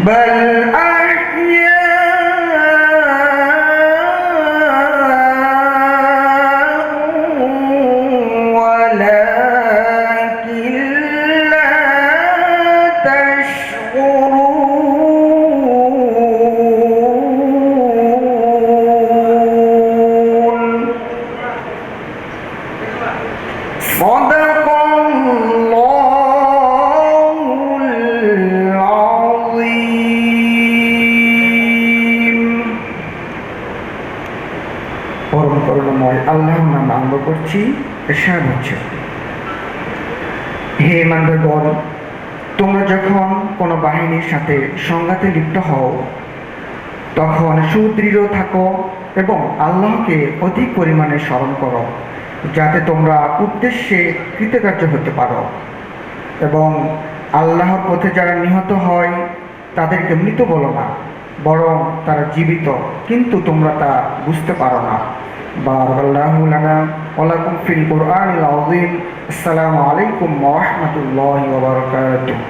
بل أحياء ولكن لا تشعرون صدق الله العظيم পরম করুণাময় আল্লাহর নাম আরম্ভ করছি। ইরশাদ হচ্ছে, হে ইমানদারগণ, তোমরা যখন কোনো বাহিনীর সাথে সংঘাতে লিপ্ত হও তখন সুদৃঢ় থাকো এবং আল্লাহকে অধিক পরিমাণে স্মরণ করো, যাতে তোমরা উদ্দেশ্যে কৃতকার্য হতে পারো। এবং আল্লাহর পথে যারা নিহত হয় তাদেরকে মৃত বলো না, বরং তারা জীবিত, কিন্তু তোমরা তা বুঝতে পারো না। বারাকাল্লাহু লানা ওয়া লাকুম ফিল কুরআনিল আযীম। আসসালামু আলাইকুম ওয়া রাহমাতুল্লাহি ওয়া বারাকাতুহু।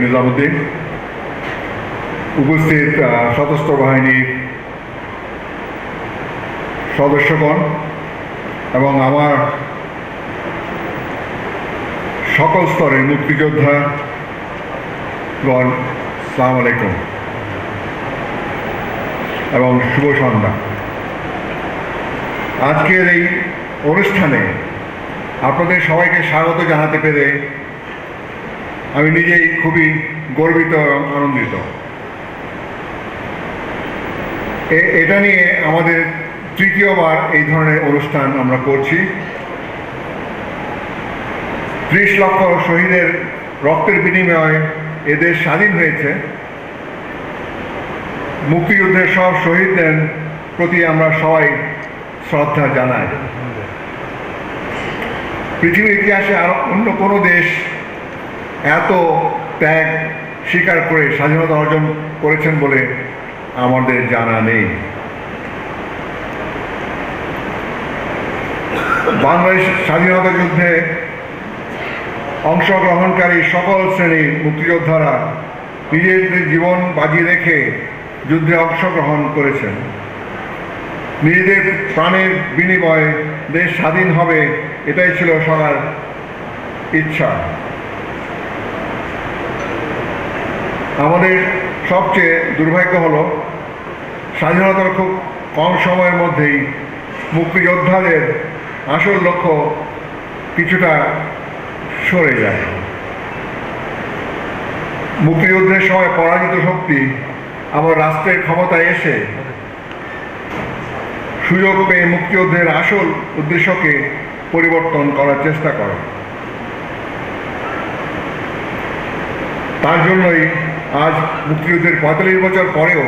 নিজামুদ্দিন, উপস্থিত সশস্ত্র বাহিনীর সদস্যগণ এবং আমার সকল স্তরের মুক্তিযোদ্ধাগণ, আসসালামু আলাইকুম এবং শুভ সন্ধ্যা। আজকের এই অনুষ্ঠানে আপনাদের সবাইকে স্বাগত জানাতে পেরে আমি নিজেই খুবই গর্বিত এবং আনন্দিত। এটা নিয়ে আমাদের তৃতীয়বার এই ধরনের অনুষ্ঠান আমরা করছি। 30 লক্ষ শহীদের রক্তের বিনিময়ে এদেশ স্বাধীন হয়েছে। মুক্তিযুদ্ধের সব শহীদদের প্রতি আমরা সবাই শ্রদ্ধা জানাই। পৃথিবীর ইতিহাসে আর অন্য কোনো দেশ এত ত্যাগ স্বীকার করে স্বাধীনতা অর্জন করেছেন বলে আমাদের জানা নেই। বাংলাদেশ স্বাধীনতা যুদ্ধে অংশগ্রহণকারী সকল শ্রেণীর মুক্তিযোদ্ধারা নিজেদের জীবন বাজি রেখে যুদ্ধে অংশগ্রহণ করেছেন। নিজেদের প্রাণের বিনিময়ে দেশ স্বাধীন হবে, এটাই ছিল সবার ইচ্ছা। আমাদের সবচেয়ে দুর্ভাগ্য হলো স্বাধীনতার খুব কম সময়ের মধ্যেই মুক্তিযোদ্ধাদের আসল লক্ষ্য কিছুটা সরে যায়। মুক্তিযুদ্ধের সময় পরাজিত শক্তি আবার রাষ্ট্রের ক্ষমতায় এসে সুযোগ পেয়ে মুক্তিযুদ্ধের আসল উদ্দেশ্যকে পরিবর্তন করার চেষ্টা করে। তার জন্যই আজ মুক্তিযুদ্ধের ৪৫ বছর পরেও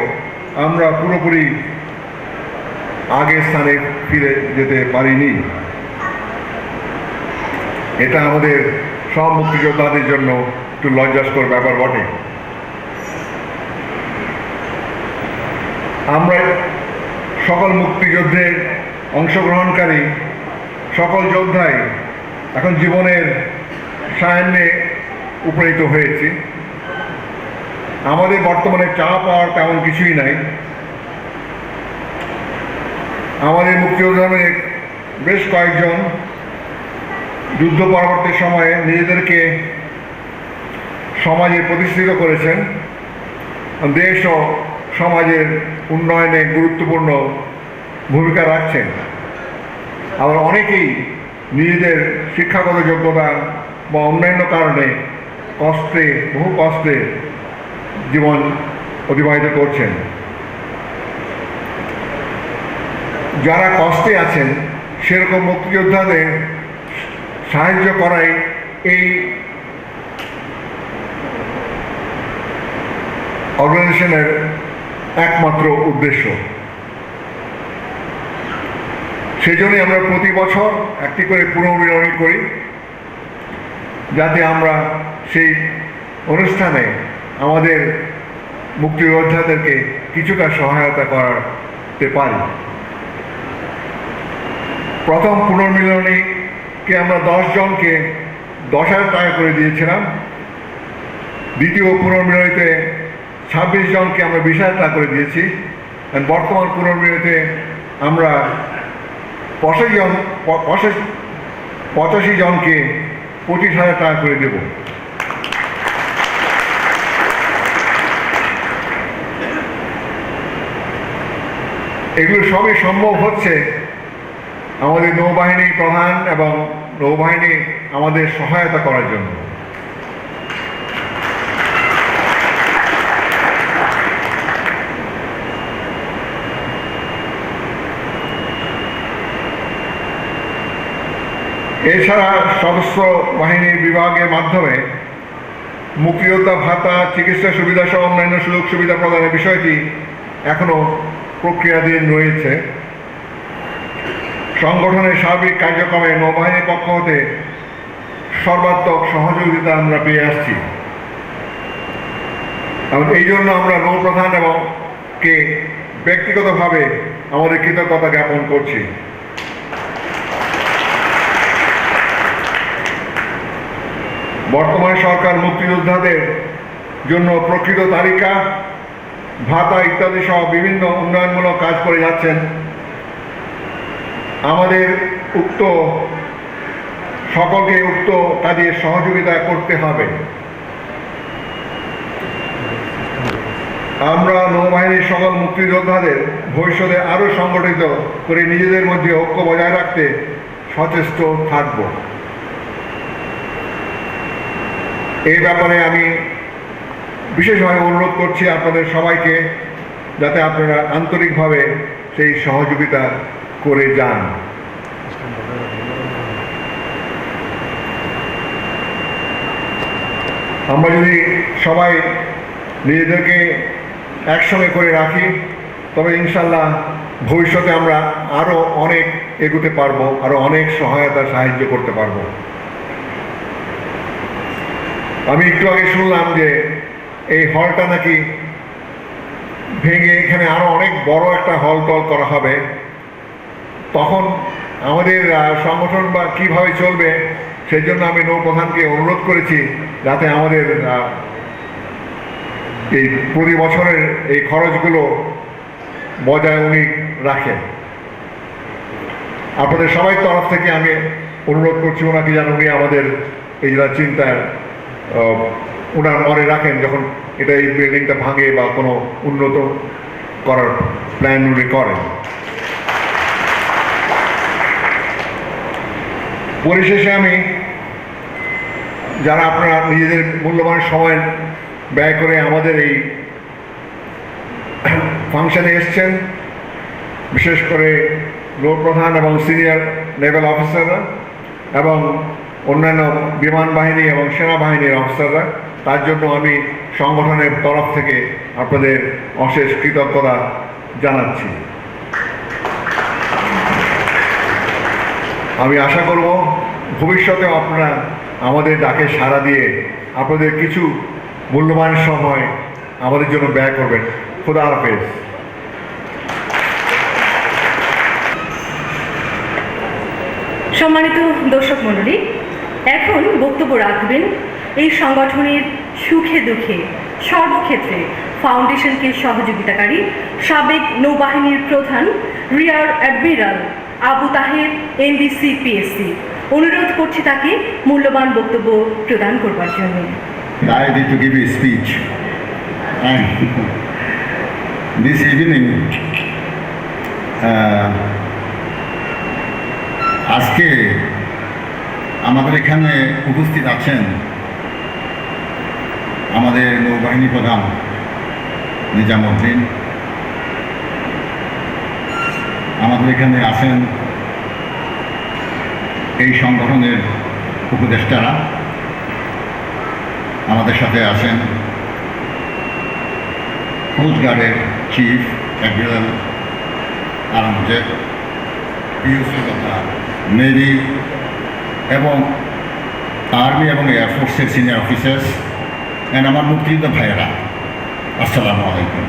আমরা পুরোপুরি আগের স্থানে ফিরে যেতে পারিনি। এটা আমাদের সব মুক্তিযোদ্ধাদের জন্য একটু লজ্জাস্কর ব্যাপার বটে। আমরা সকল মুক্তিযুদ্ধের অংশগ্রহণকারী সকল যোদ্ধাই এখন জীবনের সায়ান্নে উপনীত হয়েছি। আমাদের বর্তমানে চা পাওয়ার তেমন কিছুই নাই। আমাদের মুক্তিযোদ্ধাদের বেশ কয়েকজন যুদ্ধ পরবর্তী সময়ে নিজেদেরকে সমাজে প্রতিষ্ঠিত করেছেন, দেশ ও সমাজের উন্নয়নে গুরুত্বপূর্ণ ভূমিকা রাখছেন। আবার অনেকেই নিজেদের শিক্ষাগত যোগ্যতা বা অন্যান্য কারণে বহু কষ্টে জীবন অতিবাহিত করছেন। যারা কষ্টে আছেন সেরকম মুক্তিযোদ্ধাদের সাহায্য করাই এই অর্গানাইজেশনের একমাত্র উদ্দেশ্য। সেই জন্যই আমরা প্রতি বছর একটি করে পুনর্মিলনী করি, যাতে আমরা সেই অনুষ্ঠানে আমাদের মুক্তিযোদ্ধাদেরকে কিছুটা সহায়তা করতে পারি। প্রথম পুনর্মিলনীকে আমরা 10 জনকে 10,000 টাকা করে দিয়েছিলাম। দ্বিতীয় পুনর্মিলনীতে 26 জনকে আমরা 20,000 টাকা করে দিয়েছি। বর্তমান পুনর্মিলনীতে আমরা 85 জনকে 25,000 টাকা করে দেব। এগুলো সবই সম্ভব হচ্ছে আমাদের নৌবাহিনী প্রধান এবং নৌবাহিনী আমাদের সহায়তা করার জন্য। এছাড়া সশস্ত্র বাহিনী বিভাগের মাধ্যমে মুক্তিযোদ্ধা ভাতা, চিকিৎসা সুবিধা সহ অন্যান্য সুযোগ সুবিধা প্রদানের বিষয়টি এখনো প্রক্রিয়াধীন রয়েছে। সংগঠনের সার্বিক কার্যক্রমে নৌবাহিনীর পক্ষ হতে সর্বাত্মক সহযোগিতা আমরা পেয়ে আসছি। এই জন্য আমরা নৌপ্রধান এবং কে ব্যক্তিগতভাবে আমাদের কৃতজ্ঞতা জ্ঞাপন করছি। বর্তমান সরকার মুক্তিযোদ্ধাদের জন্য প্রকৃত তালিকা, ভাতা ইত্যাদি সহ বিভিন্ন উন্নয়নমূলক কাজ করে যাচ্ছেন। আমাদের সকলকে উক্ত কাজে সহযোগিতা করতে হবে। আমরা নৌবাহিনীর সকল মুক্তিযোদ্ধাদের ভবিষ্যতে আরও সংগঠিত করে নিজেদের মধ্যে ঐক্য বজায় রাখতে সচেষ্ট থাকব। এই ব্যাপারে আমি বিশেষভাবে অনুরোধ করছি আপনাদের সবাইকে, যাতে আপনারা আন্তরিকভাবে সেই সহযোগিতা করে যান। আমরা যদি সবাই নিজেদেরকে একসঙ্গে করে রাখি, তবে ইনশাল্লাহ ভবিষ্যতে আমরা আরও অনেক এগোতে পারবো, আরও অনেক সাহায্য করতে পারবো। আমি একটু আগে শুনলাম যে এই হলটা নাকি ভেঙে এখানে আরো অনেক বড় একটা হল টল করা হবে। তখন আমাদের সংগঠন বা কিভাবে চলবে, সেই জন্য আমি নৌপ্রধানকে অনুরোধ করেছি যাতে আমাদের এই প্রতি বছরের এই খরচগুলো বজায় উনি রাখেন। আপনাদের সবাই তরফ থেকে আমি অনুরোধ করছি ওনাকে যেন উনি আমাদের এই চিন্তার ওনার মনে রাখেন যখন এটা এই বিল্ডিংটা ভাঙে বা কোনো উন্নত করার প্ল্যান উনি করেন। পরিশেষে আমি, যারা আপনারা নিজেদের মূল্যবান সময় ব্যয় করে আমাদের এই ফাংশনে এসছেন, বিশেষ করে নৌপ্রধান এবং সিনিয়র নেভাল অফিসাররা এবং অন্যান্য বিমান বাহিনী এবং সেনাবাহিনীর অফিসাররা, তার জন্য আমি সংগঠনের তরফ থেকে আপনাদের অশেষ কৃতজ্ঞতা জানাচ্ছি। আমি আশা করব ভবিষ্যতেও আপনারা আমাদের ডাকে সাড়া দিয়ে আপনাদের কিছু মূল্যবান সময় আমাদের জন্য ব্যয় করবেন। খোদা হাফেজ। সম্মানিত দর্শক মণ্ডলী, এখন বক্তব্য রাখবেন এই সংগঠনের সুখে দুঃখে সর্বক্ষেত্রে ফাউন্ডেশনকে সহযোগিতাকারী সাবেক নৌবাহিনীর প্রধান rear admiral Abu Taher NDC PSC. অনুরোধ করছি তাকে মূল্যবান বক্তব্য প্রদান করবার জন্য। I need to give you a speech. And this evening, আজকে আমাদের এখানে উপস্থিত আছেন আমাদের নৌবাহিনী প্রধান নিজামউদ্দিন, আমাদের এখানে আছেন এই সংগঠনের উপদেষ্টারা, আমাদের সাথে আছেন কোস্টগার্ডের চিফ অ্যাডমিরাল আলমজেদ, পিউসি তথা নেভি এবং আর্মি এবং এয়ারফোর্সের সিনিয়র অফিসার্স অ্যান্ড আমার মুক্তিযোদ্ধা ভাইয়েরা, আসসালামু আলাইকুম।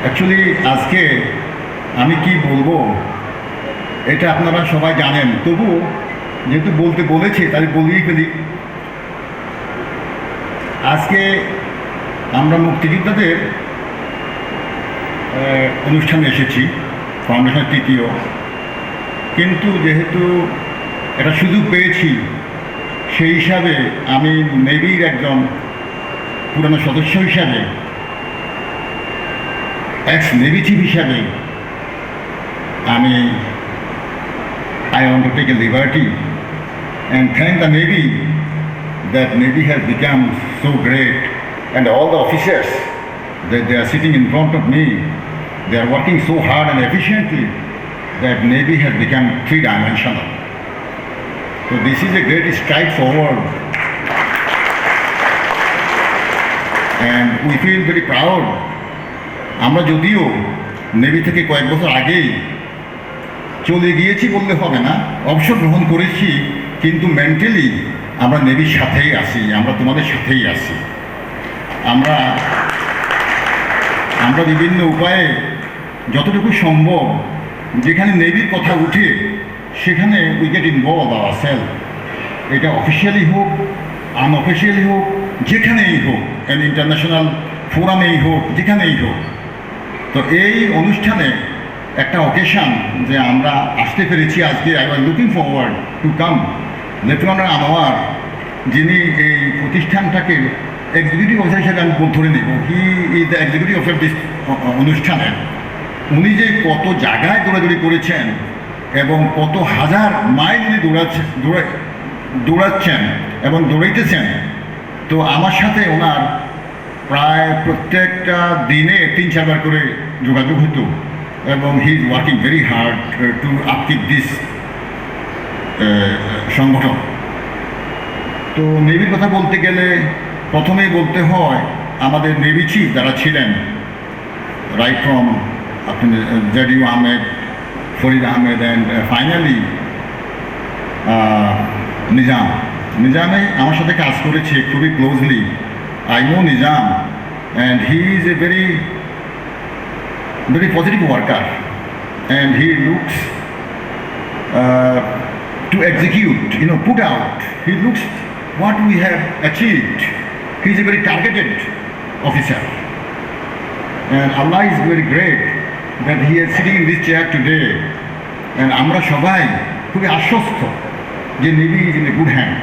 অ্যাকচুয়ালি আজকে আমি কি বলবো এটা আপনারা সবাই জানেন, তবু যেহেতু বলতে বলেছে তাই বলিয়ে ফেলি। আজকে আমরা মুক্তিযোদ্ধাদের অনুষ্ঠানে এসেছি, ফাউন্ডেশন তৃতীয়, কিন্তু যেহেতু একটা সুযোগ পেয়েছি সেই হিসাবে আমি নেভির একজন পুরানো সদস্য হিসাবে, এক্স নেভি চিফ হিসাবে আমি I want to take a liberty and thank the Navy that Navy has become so great, and all the officers that they are sitting in front of me, they are working so hard and efficiently that Navy has become three-dimensional. So this is a great stride forward, and we feel very proud. আমরা যদিও navy থেকে কয়েক বছর আগেই চলে গিয়েছি বললে হবে না, অবসর গ্রহণ করেছি, কিন্তু মেন্টালি আমরা নেভির সাথেই আছি, আমরা তোমাদের সাথেই আছি। আমরা বিভিন্ন উপায়ে যতটুকু সম্ভব যেখানে নেভির কথা উঠে সেখানে উই গেট ইনভলভ আওয়ারসেলফ, এটা অফিসিয়ালি হোক আনঅফিসিয়ালি হোক, যেখানেই হোক, ইন্টারন্যাশনাল ফোরামেই হোক, যেখানেই হোক। তো এই অনুষ্ঠানে একটা অকেশন যে আমরা আসতে পেরেছি আজকে, I was looking forward to come. Lieutenant Anwar, যিনি এই প্রতিষ্ঠানটাকে এক্সিকিউটিভ অফিসার হিসেবে আমি ধরে নেব, he is the executive officer this অনুষ্ঠানের, উনি যে কত জায়গায় দৌড়াদৌড়ি করেছেন এবং কত হাজার মাইল উনি দৌড়াচ্ছেন এবং দৌড়াইতেছেন। তো আমার সাথে ওনার প্রায় প্রত্যেকটা দিনে 3-4 বার করে যোগাযোগ হতো, এবং he is working very hard to upkeep this সংগঠন। তো নেভির কথা বলতে গেলে প্রথমেই বলতে হয় আমাদের নেভি চিফ যারা ছিলেন, রাইট ফ্রম জেডিউ আহমেদ, ফরিদ আহমেদ, অ্যান্ড ফাইনালি নিজামে আমার সাথে কাজ করেছে খুবই ক্লোজলি। I know Nizam, and he is a very positive worker, and he looks to execute, put out. He looks what we have achieved. He is a very targeted officer, and Allah is very great that he is sitting in this chair today, and আমরা সবাই খুবই আশ্বস্ত যে navy is in a good hand.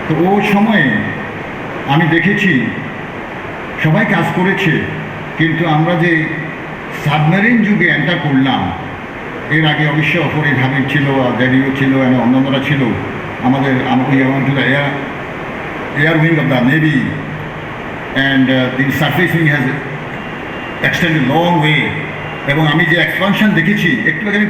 তো ওই সময়ে আমি দেখেছি সবাই কাজ করেছে, কিন্তু আমরা যে সাবমেরিন যুগে এন্টার করলাম, এর আগে অবশ্য অপরিক হাবিব ছিল, রেডিও ছিল, এবং অন্যান্যরা ছিল। আমাদের air wing of the navy and the surface wing has extended long way, এবং আমি যে এক্সপানশন দেখেছি একটু আগে আমি